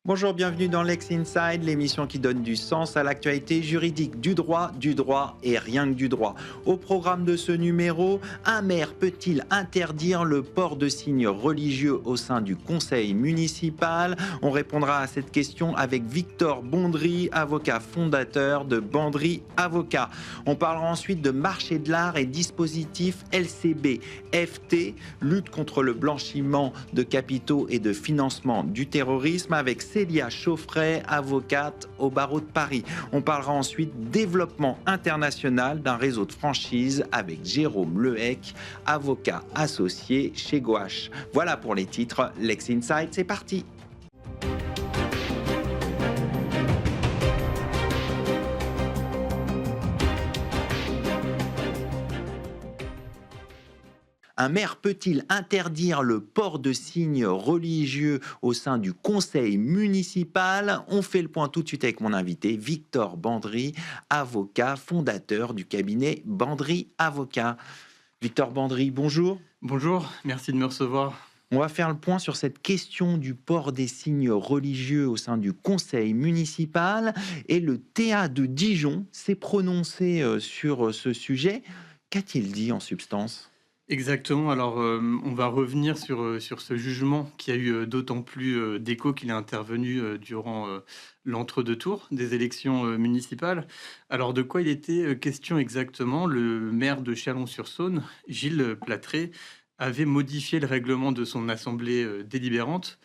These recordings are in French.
Bonjour, bienvenue dans Lex Inside, l'émission qui donne du sens à l'actualité juridique, du droit et rien que du droit. Au programme de ce numéro, un maire peut-il interdire le port de signes religieux au sein du conseil municipal? On répondra à cette question avec Victor Bondry, avocat fondateur de Bondry Avocat. On parlera ensuite de marché de l'art et dispositif LCB-FT, lutte contre le blanchiment de capitaux et de financement du terrorisme avec Célia Chauffret, avocate au barreau de Paris. On parlera ensuite développement international d'un réseau de franchise avec Jérôme Lehec, avocat associé chez Gouache. Voilà pour les titres. Lex Inside, c'est parti. Un maire peut-il interdire le port de signes religieux au sein du conseil municipal? On fait le point tout de suite avec mon invité, Victor Bondry, avocat, fondateur du cabinet Bondry Avocat. Victor Bondry, bonjour. Bonjour, merci de me recevoir. On va faire le point sur cette question du port des signes religieux au sein du conseil municipal. Et le TA de Dijon s'est prononcé sur ce sujet. Qu'a-t-il dit en substance ? Exactement, alors on va revenir sur ce jugement qui a eu d'autant plus d'écho qu'il est intervenu durant l'entre-deux tours des élections municipales. Alors de quoi il était question exactement? Le maire de Chalon-sur-Saône, Gilles Platré, avait modifié le règlement de son assemblée délibérante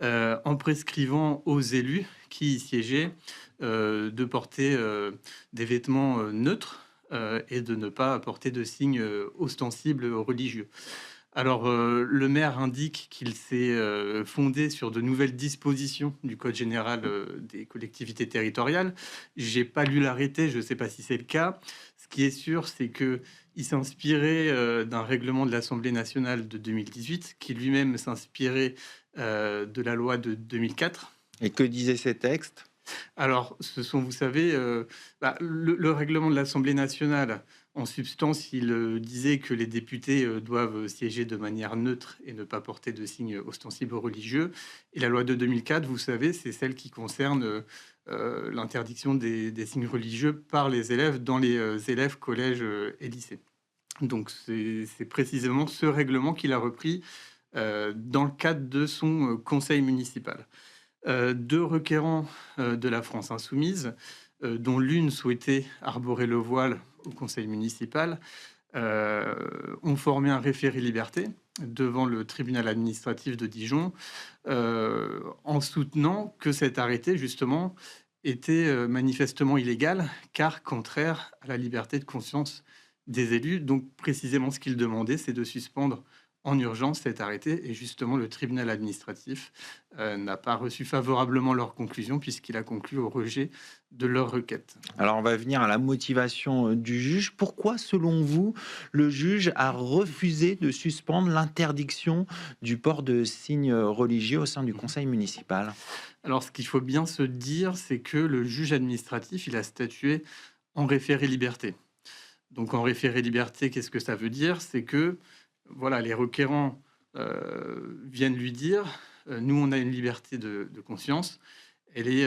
en prescrivant aux élus qui y siégeaient de porter des vêtements neutres et de ne pas apporter de signes ostensibles religieux. Alors, le maire indique qu'il s'est fondé sur de nouvelles dispositions du Code général des collectivités territoriales. J'ai pas lu l'arrêté, je ne sais pas si c'est le cas. Ce qui est sûr, c'est que il s'inspirait d'un règlement de l'Assemblée nationale de 2018, qui lui-même s'inspirait de la loi de 2004. Et que disaient ces textes ? Alors, ce sont, vous savez, le règlement de l'Assemblée nationale, en substance, il disait que les députés doivent siéger de manière neutre et ne pas porter de signes ostensibles religieux. Et la loi de 2004, vous savez, c'est celle qui concerne l'interdiction des signes religieux par les élèves dans les élèves, collèges et lycées. Donc, c'est précisément ce règlement qu'il a repris dans le cadre de son conseil municipal. Deux requérants de la France insoumise, dont l'une souhaitait arborer le voile au conseil municipal, ont formé un référé-liberté devant le tribunal administratif de Dijon, en soutenant que cet arrêté, justement, était manifestement illégal, car contraire à la liberté de conscience des élus. Donc, précisément, ce qu'ils demandaient, c'est de suspendre en urgence cet arrêté, et justement le tribunal administratif n'a pas reçu favorablement leur conclusion puisqu'il a conclu au rejet de leur requête. Alors on va venir à la motivation du juge. Pourquoi, selon vous, le juge a refusé de suspendre l'interdiction du port de signes religieux au sein du conseil municipal? Alors ce qu'il faut bien se dire, c'est que le juge administratif, il a statué en référé-liberté. Donc en référé-liberté, qu'est-ce que ça veut dire? C'est que voilà, les requérants viennent lui dire nous, on a une liberté de conscience, elle est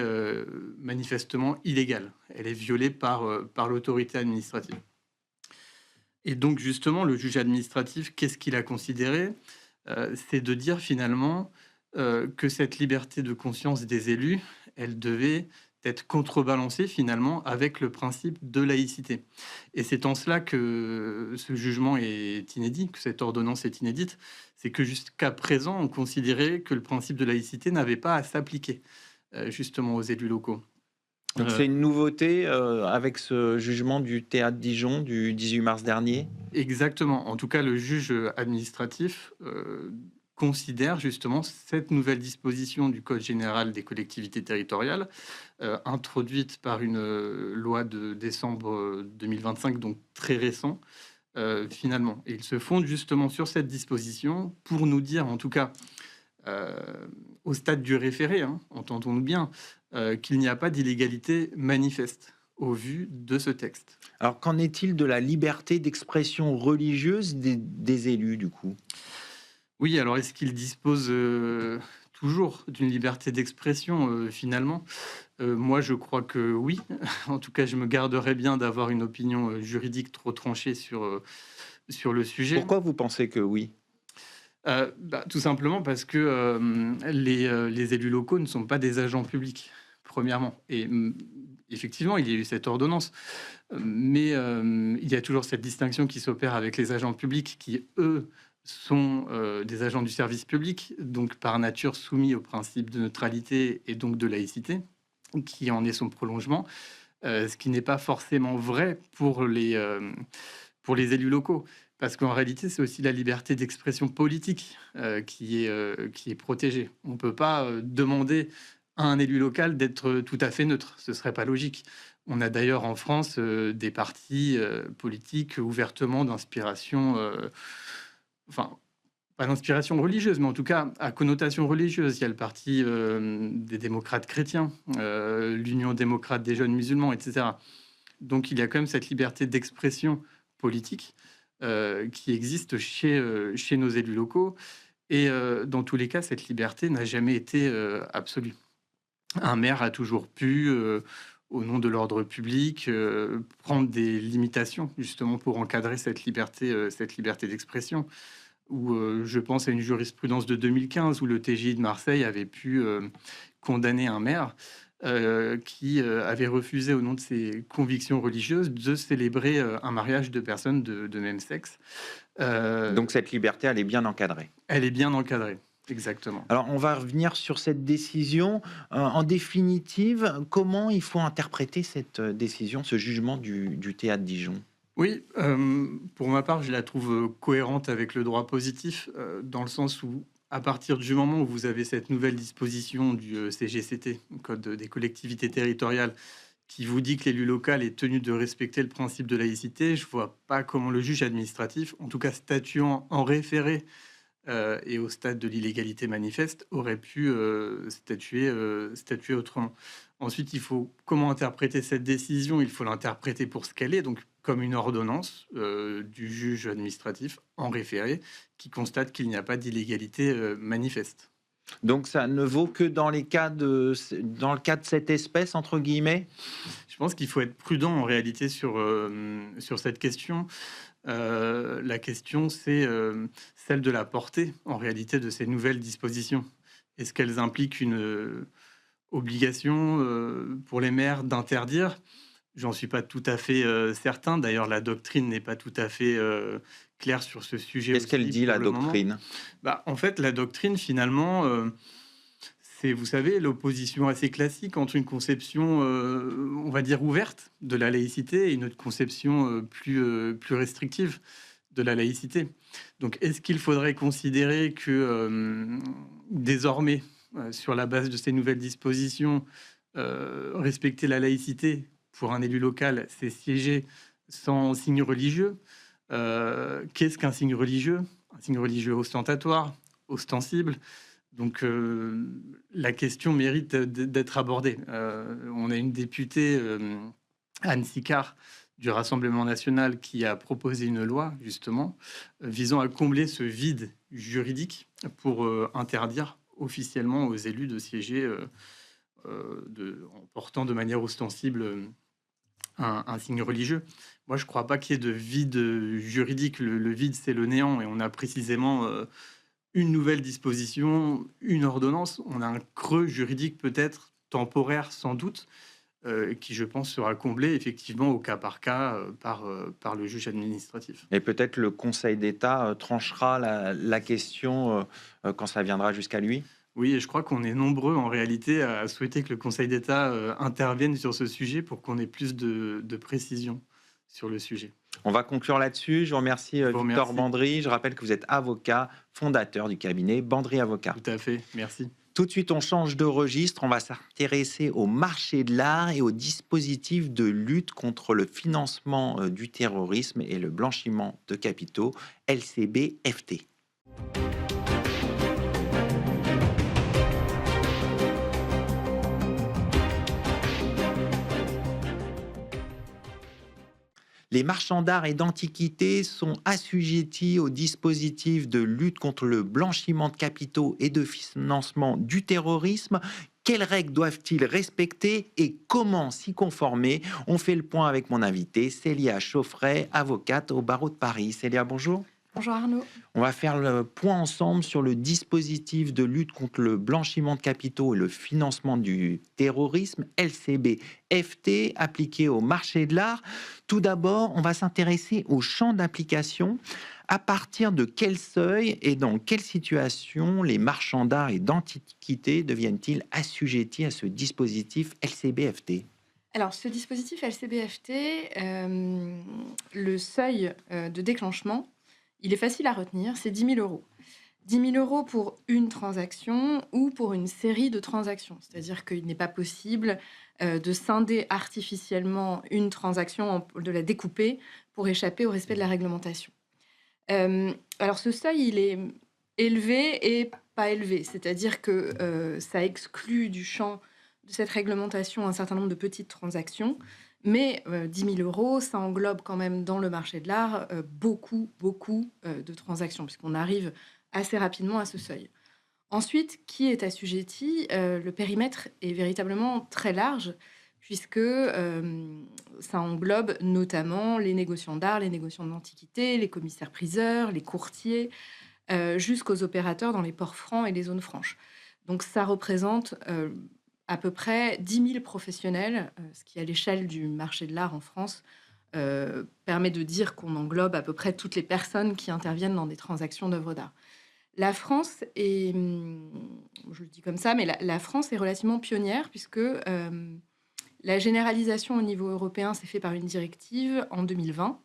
manifestement illégale, elle est violée par l'autorité administrative. Et donc, justement, le juge administratif, qu'est-ce qu'il a considéré? C'est de dire finalement que cette liberté de conscience des élus, elle devait être contrebalancée finalement avec le principe de laïcité. Et c'est en cela que ce jugement est inédit, que cette ordonnance est inédite, c'est que jusqu'à présent, on considérait que le principe de laïcité n'avait pas à s'appliquer justement aux élus locaux. Donc c'est une nouveauté avec ce jugement du théâtre Dijon du 18 mars dernier? Exactement. En tout cas, le juge administratif considère justement cette nouvelle disposition du Code général des collectivités territoriales, introduite par une loi de décembre 2025, donc très récent, finalement. Et il se fonde justement sur cette disposition pour nous dire, en tout cas, au stade du référé, hein, entendons-nous bien, qu'il n'y a pas d'illégalité manifeste au vu de ce texte. Alors qu'en est-il de la liberté d'expression religieuse des élus du coup? Oui, alors est-ce qu'il dispose toujours d'une liberté d'expression, finalement? Moi, je crois que oui. En tout cas, je me garderais bien d'avoir une opinion, juridique trop tranchée sur le sujet. Pourquoi vous pensez que oui? Tout simplement parce que, les élus locaux ne sont pas des agents publics, premièrement et effectivement, il y a eu cette ordonnance, mais il y a toujours cette distinction qui s'opère avec les agents publics qui, eux, sont, des agents du service public, donc par nature soumis au principe de neutralité et donc de laïcité, qui en est son prolongement, ce qui n'est pas forcément vrai pour les élus locaux. Parce qu'en réalité, c'est aussi la liberté d'expression politique qui est protégée. On ne peut pas demander à un élu local d'être tout à fait neutre. Ce ne serait pas logique. On a d'ailleurs en France des partis politiques ouvertement d'inspiration, enfin, pas d'inspiration religieuse, mais en tout cas à connotation religieuse. Il y a le parti des démocrates chrétiens, l'Union démocrate des jeunes musulmans, etc. Donc il y a quand même cette liberté d'expression politique qui existe chez nos élus locaux. Et dans tous les cas, cette liberté n'a jamais été absolue. Un maire a toujours pu, au nom de l'ordre public, prendre des limitations justement pour encadrer cette liberté d'expression. Où je pense à une jurisprudence de 2015 où le TGI de Marseille avait pu condamner un maire qui avait refusé, au nom de ses convictions religieuses, de célébrer un mariage de personnes de même sexe. Donc cette liberté, elle est bien encadrée. Elle est bien encadrée, exactement. Alors, on va revenir sur cette décision. En définitive, comment il faut interpréter cette décision, ce jugement du théâtre Dijon? Oui, pour ma part, je la trouve cohérente avec le droit positif, dans le sens où, à partir du moment où vous avez cette nouvelle disposition du CGCT, Code des collectivités territoriales, qui vous dit que l'élu local est tenu de respecter le principe de laïcité, je ne vois pas comment le juge administratif, en tout cas statuant en référé et au stade de l'illégalité manifeste, aurait pu statuer autrement. Ensuite, il faut comment interpréter cette décision? Il faut l'interpréter pour ce qu'elle est, donc comme une ordonnance du juge administratif en référé qui constate qu'il n'y a pas d'illégalité manifeste. Donc ça ne vaut que dans le cas de cette espèce, entre guillemets? Je pense qu'il faut être prudent en réalité sur cette question. La question, c'est celle de la portée en réalité de ces nouvelles dispositions. Est-ce qu'elles impliquent une obligation pour les maires d'interdire? J'en suis pas tout à fait certain. D'ailleurs, la doctrine n'est pas tout à fait claire sur ce sujet. Qu'est-ce qu'elle dit, la doctrine? En fait, la doctrine, finalement, c'est, vous savez, l'opposition assez classique entre une conception, on va dire, ouverte de la laïcité et une autre conception plus restrictive de la laïcité. Donc, est-ce qu'il faudrait considérer que, désormais, sur la base de ces nouvelles dispositions, respecter la laïcité pour un élu local, c'est siéger sans signe religieux? Qu'est-ce qu'un signe religieux? Un signe religieux ostentatoire, ostensible. Donc la question mérite d'être abordée. On a une députée, Anne Sicard, du Rassemblement national, qui a proposé une loi, justement, visant à combler ce vide juridique pour interdire officiellement aux élus de siéger en portant de manière ostensible un signe religieux. Moi, je ne crois pas qu'il y ait de vide juridique. Le vide, c'est le néant. Et on a précisément une nouvelle disposition, une ordonnance. On a un creux juridique peut-être, temporaire sans doute, qui, je pense, sera comblé effectivement au cas par cas par le juge administratif. Et peut-être le Conseil d'État tranchera la question quand ça viendra jusqu'à lui? Oui, et je crois qu'on est nombreux en réalité à souhaiter que le Conseil d'État intervienne sur ce sujet pour qu'on ait plus de précision sur le sujet. On va conclure là-dessus. Je vous remercie, Victor Bandry. Je rappelle que vous êtes avocat, fondateur du cabinet Bandry Avocat. Tout à fait, merci. Tout de suite, on change de registre. On va s'intéresser au marché de l'art et au dispositif de lutte contre le financement du terrorisme et le blanchiment de capitaux, LCB-FT. Les marchands d'art et d'antiquités sont assujettis au dispositif de lutte contre le blanchiment de capitaux et de financement du terrorisme. Quelles règles doivent-ils respecter et comment s'y conformer? On fait le point avec mon invité, Célia Chauffret, avocate au barreau de Paris. Célia, bonjour. Bonjour Arnaud. On va faire le point ensemble sur le dispositif de lutte contre le blanchiment de capitaux et le financement du terrorisme, LCB-FT, appliqué au marché de l'art. Tout d'abord, on va s'intéresser au champ d'application. À partir de quel seuil et dans quelle situation les marchands d'art et d'antiquités deviennent-ils assujettis à ce dispositif LCB-FT? Alors, ce dispositif LCB-FT, le seuil de déclenchement, il est facile à retenir, c'est 10 000 euros. 10 000 euros pour une transaction ou pour une série de transactions. C'est-à-dire qu'il n'est pas possible de scinder artificiellement une transaction, de la découper pour échapper au respect de la réglementation. Alors, ce seuil, il est élevé et pas élevé. C'est-à-dire que ça exclut du champ de cette réglementation un certain nombre de petites transactions. Mais 10 000 euros, ça englobe quand même dans le marché de l'art beaucoup de transactions, puisqu'on arrive assez rapidement à ce seuil. Ensuite, qui est assujetti? Le périmètre est véritablement très large, puisque ça englobe notamment les négociants d'art, les négociants d'antiquité, les commissaires-priseurs, les courtiers, jusqu'aux opérateurs dans les ports francs et les zones franches. Donc ça représente à peu près 10 000 professionnels, ce qui, à l'échelle du marché de l'art en France, permet de dire qu'on englobe à peu près toutes les personnes qui interviennent dans des transactions d'œuvres d'art. La France est, je le dis comme ça, mais la France est relativement pionnière, puisque la généralisation au niveau européen s'est faite par une directive en 2020,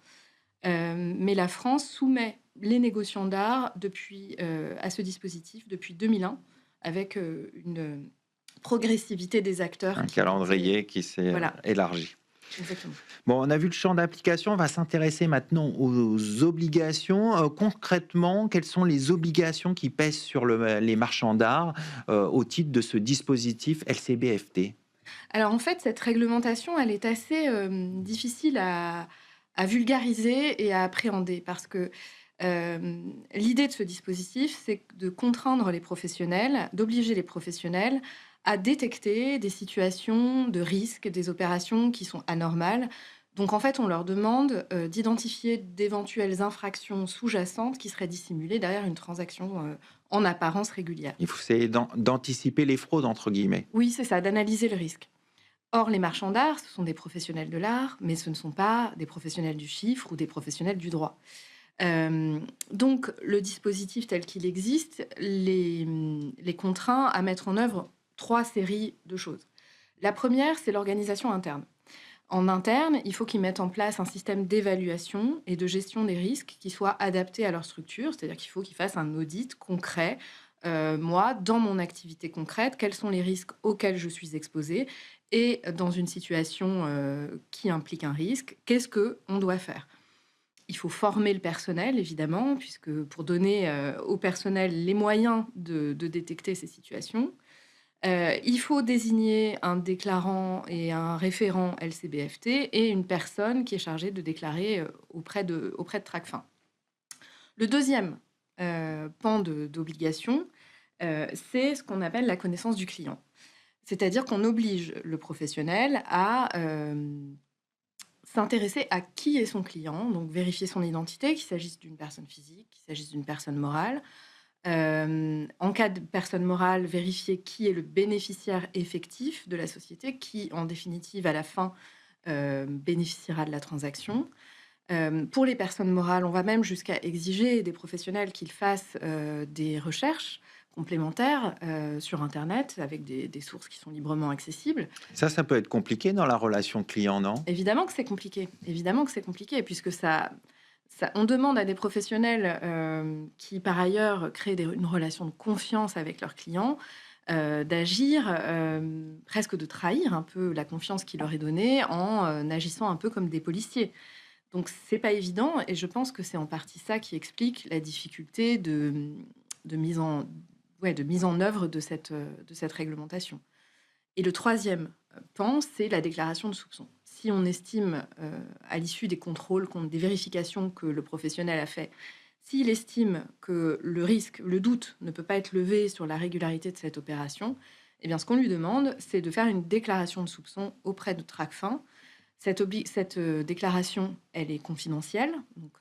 mais la France soumet les négociants d'art à ce dispositif depuis 2001, avec une progressivité des acteurs. Un calendrier qui s'est élargi. Exactement. Bon, on a vu le champ d'application, on va s'intéresser maintenant aux obligations. Concrètement, quelles sont les obligations qui pèsent sur les marchands d'art au titre de ce dispositif LCB-FT? Alors en fait, cette réglementation, elle est assez difficile à vulgariser et à appréhender, parce que l'idée de ce dispositif, c'est de contraindre les professionnels, d'obliger les professionnels à détecter des situations de risque, des opérations qui sont anormales. Donc en fait, on leur demande d'identifier d'éventuelles infractions sous-jacentes qui seraient dissimulées derrière une transaction en apparence régulière. Il faut essayer d'anticiper les fraudes, entre guillemets. Oui, c'est ça, d'analyser le risque. Or, les marchands d'art, ce sont des professionnels de l'art, mais ce ne sont pas des professionnels du chiffre ou des professionnels du droit. Donc, le dispositif tel qu'il existe les contraint à mettre en œuvre 3 séries de choses. La première, c'est l'organisation interne. En interne, il faut qu'ils mettent en place un système d'évaluation et de gestion des risques qui soit adapté à leur structure, c'est-à-dire qu'il faut qu'ils fassent un audit concret. Moi, dans mon activité concrète, quels sont les risques auxquels je suis exposée? Et dans une situation qui implique un risque, qu'est-ce qu'on doit faire? Il faut former le personnel, évidemment, puisque pour donner au personnel les moyens de détecter ces situations. Il faut désigner un déclarant et un référent LCB-FT et une personne qui est chargée de déclarer auprès de Tracfin. Le deuxième pan d'obligation, c'est ce qu'on appelle la connaissance du client. C'est-à-dire qu'on oblige le professionnel à s'intéresser à qui est son client, donc vérifier son identité, qu'il s'agisse d'une personne physique, qu'il s'agisse d'une personne morale. En cas de personne morale, vérifier qui est le bénéficiaire effectif de la société, qui, en définitive, à la fin, bénéficiera de la transaction. Pour les personnes morales, on va même jusqu'à exiger des professionnels qu'ils fassent des recherches complémentaires sur Internet, avec des sources qui sont librement accessibles. Ça peut être compliqué dans la relation client, non? Évidemment que c'est compliqué, puisque on demande à des professionnels qui, par ailleurs, créent une relation de confiance avec leurs clients, d'agir, presque de trahir un peu la confiance qui leur est donnée en agissant un peu comme des policiers. Donc, c'est pas évident, et je pense que c'est en partie ça qui explique la difficulté de mise en œuvre de cette réglementation. Et le troisième pan, c'est la déclaration de soupçon. si on estime, à l'issue des contrôles, des vérifications que le professionnel a fait, s'il estime que le risque, le doute ne peut pas être levé sur la régularité de cette opération, eh bien, ce qu'on lui demande, c'est de faire une déclaration de soupçon auprès de Tracfin. Cette déclaration, elle est confidentielle, donc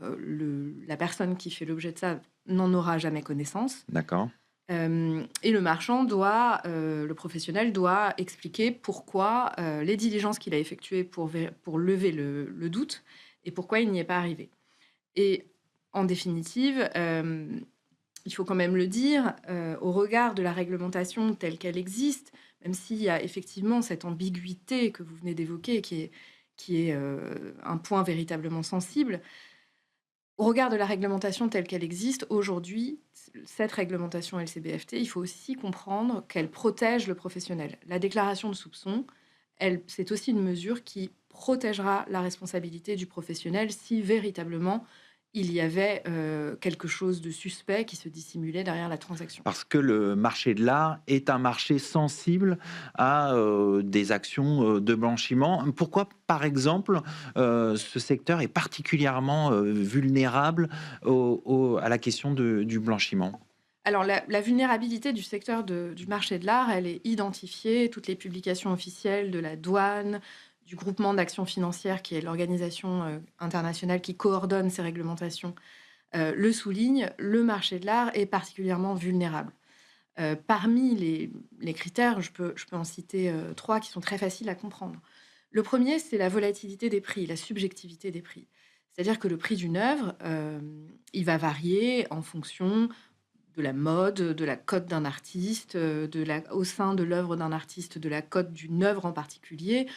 la personne qui fait l'objet de ça n'en aura jamais connaissance. D'accord. Et le professionnel doit expliquer pourquoi les diligences qu'il a effectuées pour lever le doute et pourquoi il n'y est pas arrivé. Et en définitive, il faut quand même le dire, au regard de la réglementation telle qu'elle existe, même s'il y a effectivement cette ambiguïté que vous venez d'évoquer, qui est un point véritablement sensible, au regard de la réglementation telle qu'elle existe aujourd'hui, cette réglementation LCBFT, il faut aussi comprendre qu'elle protège le professionnel. La déclaration de soupçon, c'est aussi une mesure qui protégera la responsabilité du professionnel si véritablement il y avait quelque chose de suspect qui se dissimulait derrière la transaction. Parce que le marché de l'art est un marché sensible à des actions de blanchiment. Pourquoi, par exemple, ce secteur est particulièrement vulnérable à la question du blanchiment? Alors, la vulnérabilité du secteur du marché de l'art, elle est identifiée. Toutes les publications officielles de la douane, du groupement d'action financière, qui est l'organisation internationale qui coordonne ces réglementations, le souligne, le marché de l'art est particulièrement vulnérable. Parmi les critères, je peux en citer 3 qui sont très faciles à comprendre. Le premier, c'est la volatilité des prix, la subjectivité des prix. C'est-à-dire que le prix d'une œuvre, il va varier en fonction de la mode, de la cote d'un artiste, au sein de l'œuvre d'un artiste, de la cote d'une œuvre en particulier,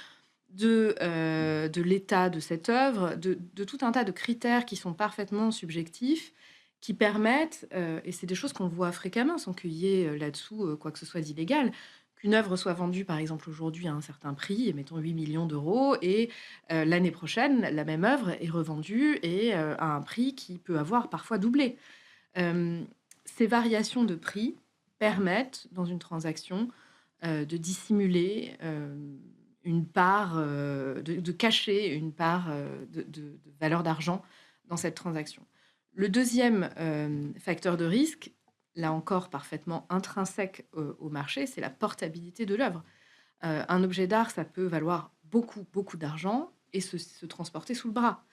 de l'état de cette œuvre, de tout un tas de critères qui sont parfaitement subjectifs, qui permettent, et c'est des choses qu'on voit fréquemment sans qu'il y ait là-dessous quoi que ce soit d'illégal, qu'une œuvre soit vendue par exemple aujourd'hui à un certain prix, mettons 8 millions d'euros, et l'année prochaine, la même œuvre est revendue et à un prix qui peut avoir parfois doublé. Euh, Ces variations de prix permettent, dans une transaction, de dissimuler une part, de cacher une part de valeur d'argent dans cette transaction. Le deuxième facteur de risque, là encore parfaitement intrinsèque au marché, c'est la portabilité de l'œuvre. Un objet d'art, ça peut valoir beaucoup, beaucoup d'argent et se transporter sous le bras.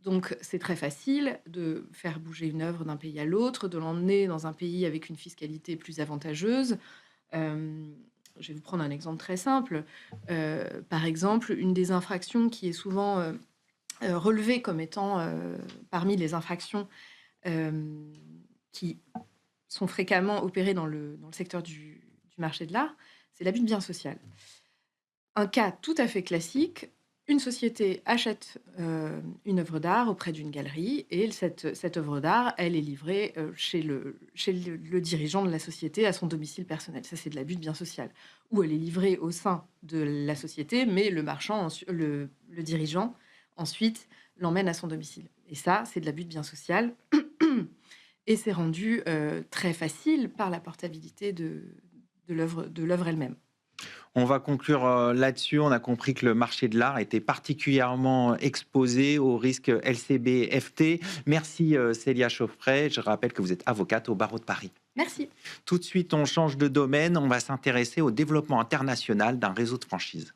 Donc, c'est très facile de faire bouger une œuvre d'un pays à l'autre, de l'emmener dans un pays avec une fiscalité plus avantageuse. Euh, je vais vous prendre un exemple très simple. Par exemple, une des infractions qui est souvent relevée comme étant parmi les infractions euh, qui sont fréquemment opérées dans le secteur du marché de l'art, c'est l'abus de bien social. Un cas tout à fait classique, une société achète une œuvre d'art auprès d'une galerie et cette œuvre d'art, elle est livrée chez le dirigeant de la société à son domicile personnel. Ça, c'est de l'abus de bien social. Ou elle est livrée au sein de la société, mais le dirigeant, ensuite, l'emmène à son domicile. Et ça, c'est de l'abus de bien social. Et c'est rendu très facile par la portabilité de l'œuvre elle-même. On va conclure là-dessus. On a compris que le marché de l'art était particulièrement exposé au risque LCB-FT. Merci Célia Chauffret. Je rappelle que vous êtes avocate au barreau de Paris. Merci. Tout de suite, on change de domaine. On va s'intéresser au développement international d'un réseau de franchise.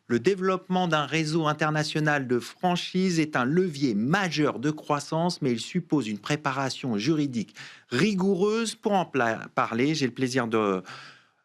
Le développement d'un réseau international de franchise est un levier majeur de croissance, mais il suppose une préparation juridique rigoureuse. Pour en parler, j'ai le plaisir de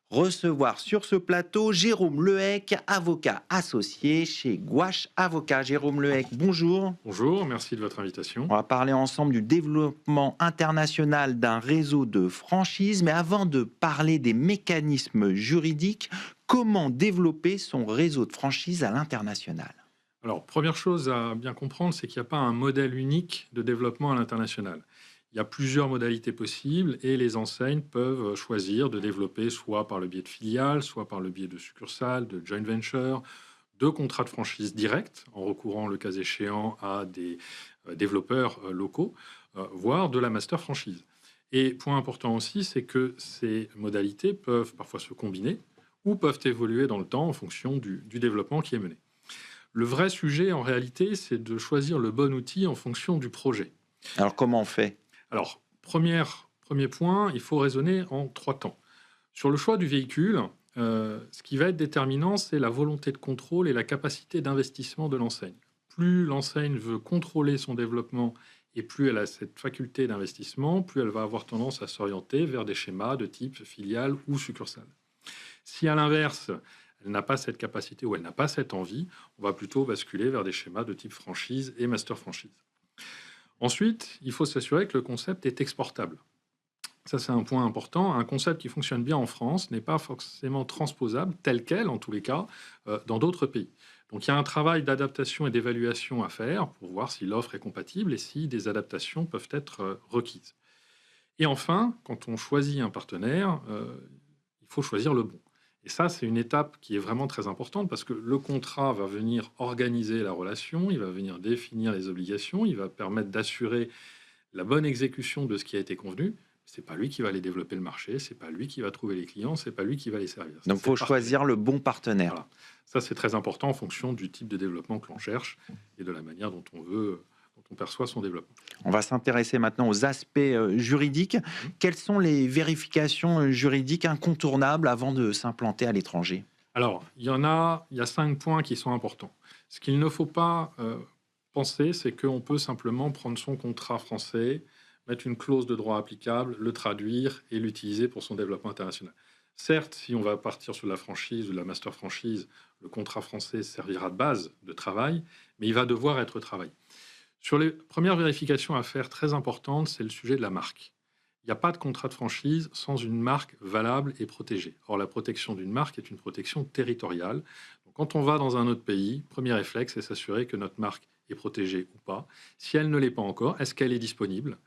recevoir sur ce plateau Jérôme Lehec, avocat associé chez Gouache Avocat. Jérôme Lehec, bonjour. Bonjour, merci de votre invitation. On va parler ensemble du développement international d'un réseau de franchise, mais avant de parler des mécanismes juridiques, comment développer son réseau de franchise à l'international? Alors, première chose à bien comprendre, c'est qu'il n'y a pas un modèle unique de développement à l'international. Il y a plusieurs modalités possibles et les enseignes peuvent choisir de développer soit par le biais de filiales, soit par le biais de succursales, de joint ventures, de contrats de franchise directs, en recourant le cas échéant à des développeurs locaux, voire de la master franchise. Et point important aussi, c'est que ces modalités peuvent parfois se combiner ou peuvent évoluer dans le temps en fonction du développement qui est mené. Le vrai sujet, en réalité, c'est de choisir le bon outil en fonction du projet. Alors, comment on fait? Alors, premier point, il faut raisonner en 3 temps. Sur le choix du véhicule, ce qui va être déterminant, c'est la volonté de contrôle et la capacité d'investissement de l'enseigne. Plus l'enseigne veut contrôler son développement et plus elle a cette faculté d'investissement, plus elle va avoir tendance à s'orienter vers des schémas de type filiale ou succursale. Si à l'inverse, elle n'a pas cette capacité ou elle n'a pas cette envie, on va plutôt basculer vers des schémas de type franchise et master franchise. Ensuite, il faut s'assurer que le concept est exportable. Ça, c'est un point important. Un concept qui fonctionne bien en France n'est pas forcément transposable, tel quel, en tous les cas, dans d'autres pays. Donc, il y a un travail d'adaptation et d'évaluation à faire pour voir si l'offre est compatible et si des adaptations peuvent être requises. Et enfin, quand on choisit un partenaire, il faut choisir le bon. Et ça, c'est une étape qui est vraiment très importante parce que le contrat va venir organiser la relation, il va venir définir les obligations, il va permettre d'assurer la bonne exécution de ce qui a été convenu. C'est pas lui qui va aller développer le marché, c'est pas lui qui va trouver les clients, c'est pas lui qui va les servir. Donc, il faut choisir le bon partenaire. Voilà. Ça, c'est très important en fonction du type de développement que l'on cherche et de la manière dont on perçoit son développement. On va s'intéresser maintenant aux aspects juridiques. Quelles sont les vérifications juridiques incontournables avant de s'implanter à l'étranger? Alors, il y a 5 points qui sont importants. Ce qu'il ne faut pas penser, c'est qu'on peut simplement prendre son contrat français, mettre une clause de droit applicable, le traduire et l'utiliser pour son développement international. Certes, si on va partir sur la franchise ou la master franchise, le contrat français servira de base de travail, mais il va devoir être travaillé. Sur les premières vérifications à faire très importantes, c'est le sujet de la marque. Il n'y a pas de contrat de franchise sans une marque valable et protégée. Or, la protection d'une marque est une protection territoriale. Donc, quand on va dans un autre pays, premier réflexe, c'est s'assurer que notre marque est protégée ou pas. Si elle ne l'est pas encore, est-ce qu'elle est disponible ?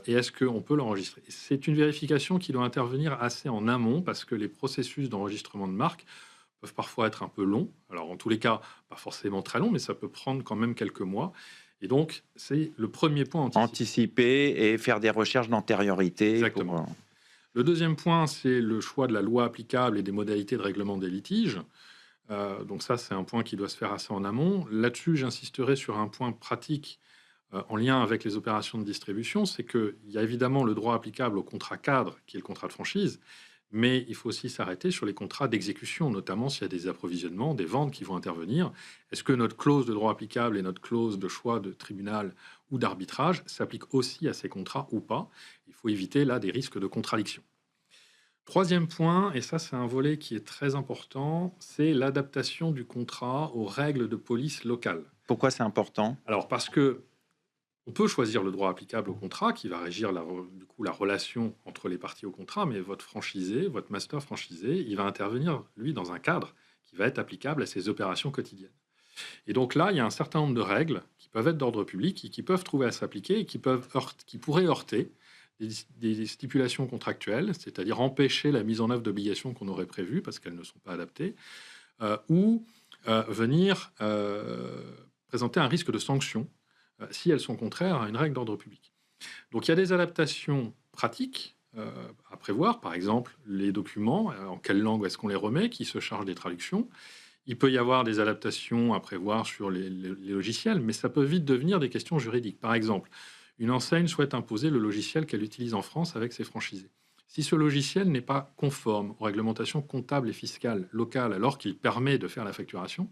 Et est-ce qu'on peut l'enregistrer? C'est une vérification qui doit intervenir assez en amont parce que les processus d'enregistrement de marque peuvent parfois être un peu longs. Alors, en tous les cas, pas forcément très long, mais ça peut prendre quand même quelques mois. Et donc, c'est le premier point. Anticiper et faire des recherches d'antériorité. Exactement. Le deuxième point, c'est le choix de la loi applicable et des modalités de règlement des litiges. Donc ça, c'est un point qui doit se faire assez en amont. Là-dessus, j'insisterai sur un point pratique en lien avec les opérations de distribution, c'est qu'il y a évidemment le droit applicable au contrat cadre, qui est le contrat de franchise, mais il faut aussi s'arrêter sur les contrats d'exécution, notamment s'il y a des approvisionnements, des ventes qui vont intervenir. Est-ce que notre clause de droit applicable et notre clause de choix de tribunal ou d'arbitrage s'appliquent aussi à ces contrats ou pas? Il faut éviter là des risques de contradiction. Troisième point, et ça c'est un volet qui est très important, c'est l'adaptation du contrat aux règles de police locales. Pourquoi c'est important? Alors parce que on peut choisir le droit applicable au contrat qui va régir du coup, la relation entre les parties au contrat, mais votre franchisé, votre master franchisé, il va intervenir, lui, dans un cadre qui va être applicable à ses opérations quotidiennes. Et donc là, il y a un certain nombre de règles qui peuvent être d'ordre public et qui peuvent trouver à s'appliquer et qui pourraient heurter des stipulations contractuelles, c'est-à-dire empêcher la mise en œuvre d'obligations qu'on aurait prévues parce qu'elles ne sont pas adaptées, ou venir présenter un risque de sanction si elles sont contraires à une règle d'ordre public. Donc il y a des adaptations pratiques à prévoir, par exemple les documents, en quelle langue est-ce qu'on les remet, qui se charge des traductions. Il peut y avoir des adaptations à prévoir sur les logiciels, mais ça peut vite devenir des questions juridiques. Par exemple, une enseigne souhaite imposer le logiciel qu'elle utilise en France avec ses franchisés. Si ce logiciel n'est pas conforme aux réglementations comptables et fiscales locales alors qu'il permet de faire la facturation,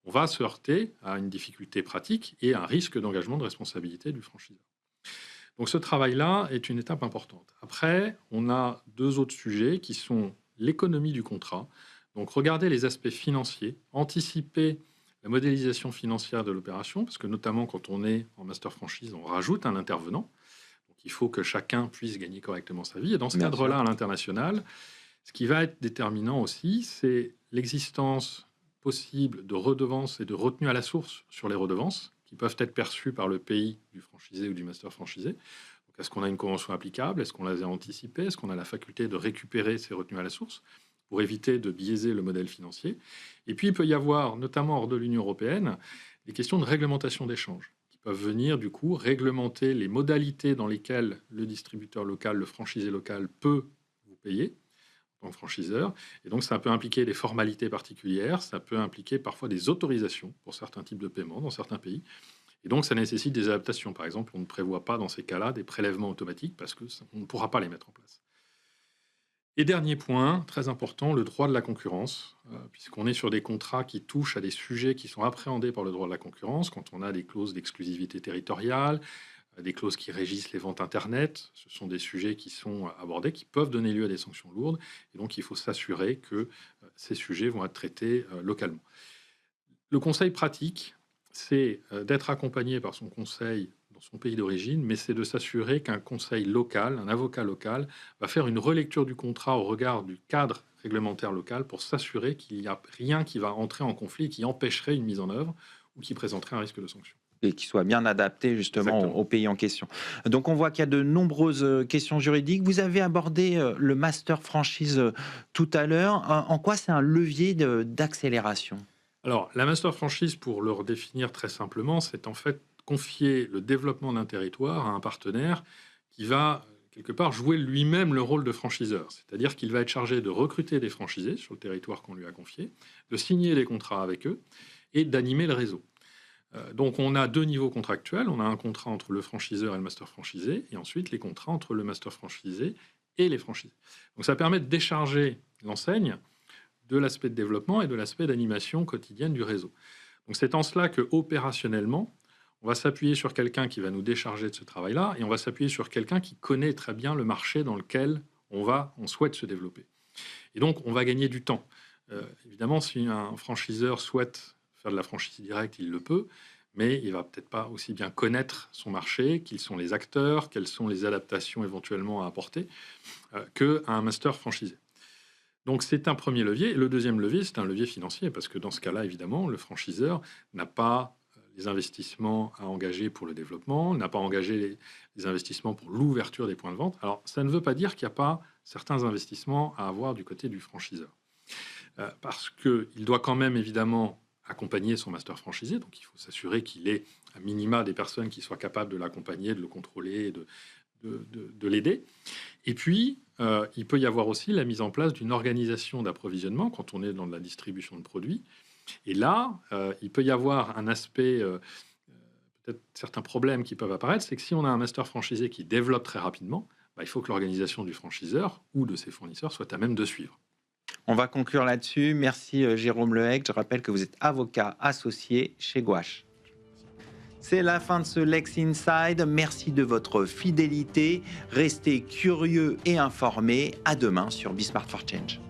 on va se heurter à une difficulté pratique et à un risque d'engagement de responsabilité du franchiseur. Donc ce travail-là est une étape importante. Après, on a 2 autres sujets qui sont l'économie du contrat. Donc regarder les aspects financiers, anticiper la modélisation financière de l'opération, parce que notamment quand on est en master franchise, on rajoute un intervenant. Donc il faut que chacun puisse gagner correctement sa vie. Et dans ce cadre-là, à l'international, ce qui va être déterminant aussi, c'est l'existence possible de redevances et de retenues à la source sur les redevances qui peuvent être perçues par le pays du franchisé ou du master franchisé. Donc, est-ce qu'on a une convention applicable? Est-ce qu'on les a anticipées? Est-ce qu'on a la faculté de récupérer ces retenues à la source pour éviter de biaiser le modèle financier? Et puis, il peut y avoir, notamment hors de l'Union européenne, des questions de réglementation d'échange qui peuvent venir du coup réglementer les modalités dans lesquelles le distributeur local, le franchisé local peut vous payer en tant que franchiseur. Et donc ça peut impliquer des formalités particulières, ça peut impliquer parfois des autorisations pour certains types de paiements dans certains pays. Et donc ça nécessite des adaptations. Par exemple, on ne prévoit pas dans ces cas-là des prélèvements automatiques parce qu'on ne pourra pas les mettre en place. Et dernier point, très important, le droit de la concurrence, puisqu'on est sur des contrats qui touchent à des sujets qui sont appréhendés par le droit de la concurrence, quand on a des clauses d'exclusivité territoriale, des clauses qui régissent les ventes Internet, ce sont des sujets qui sont abordés, qui peuvent donner lieu à des sanctions lourdes, et donc il faut s'assurer que ces sujets vont être traités localement. Le conseil pratique, c'est d'être accompagné par son conseil dans son pays d'origine, mais c'est de s'assurer qu'un conseil local, un avocat local, va faire une relecture du contrat au regard du cadre réglementaire local pour s'assurer qu'il n'y a rien qui va entrer en conflit, qui empêcherait une mise en œuvre ou qui présenterait un risque de sanction. Et qui soit bien adapté justement au pays en question. Donc on voit qu'il y a de nombreuses questions juridiques. Vous avez abordé le master franchise tout à l'heure. En quoi c'est un levier d'accélération ? Alors, la master franchise, pour le redéfinir très simplement, c'est en fait confier le développement d'un territoire à un partenaire qui va, quelque part, jouer lui-même le rôle de franchiseur. C'est-à-dire qu'il va être chargé de recruter des franchisés sur le territoire qu'on lui a confié, de signer des contrats avec eux et d'animer le réseau. Donc, on a deux niveaux contractuels. On a un contrat entre le franchiseur et le master franchisé, et ensuite les contrats entre le master franchisé et les franchisés. Donc, ça permet de décharger l'enseigne de l'aspect de développement et de l'aspect d'animation quotidienne du réseau. Donc, c'est en cela que, opérationnellement, on va s'appuyer sur quelqu'un qui va nous décharger de ce travail-là, et on va s'appuyer sur quelqu'un qui connaît très bien le marché dans lequel on souhaite se développer. Et donc, on va gagner du temps. Évidemment, si un franchiseur souhaite faire de la franchise directe, il le peut, mais il va peut-être pas aussi bien connaître son marché, qui sont les acteurs, quelles sont les adaptations éventuellement à apporter, qu'un master franchisé. Donc, c'est un premier levier. Et le deuxième levier, c'est un levier financier, parce que dans ce cas-là, évidemment, le franchiseur n'a pas les investissements à engager pour le développement, n'a pas engagé les investissements pour l'ouverture des points de vente. Alors, ça ne veut pas dire qu'il n'y a pas certains investissements à avoir du côté du franchiseur. Parce qu'il doit quand même, évidemment, accompagner son master franchisé. Donc, il faut s'assurer qu'il ait à minima des personnes qui soient capables de l'accompagner, de le contrôler, de l'aider. Et puis, il peut y avoir aussi la mise en place d'une organisation d'approvisionnement quand on est dans de la distribution de produits. Et là, il peut y avoir un aspect, peut-être certains problèmes qui peuvent apparaître, c'est que si on a un master franchisé qui développe très rapidement, il faut que l'organisation du franchiseur ou de ses fournisseurs soit à même de suivre. On va conclure là-dessus. Merci Jérôme Lehec. Je rappelle que vous êtes avocat associé chez Gouache. C'est la fin de ce Lex Inside. Merci de votre fidélité. Restez curieux et informés. À demain sur Be Smart for Change.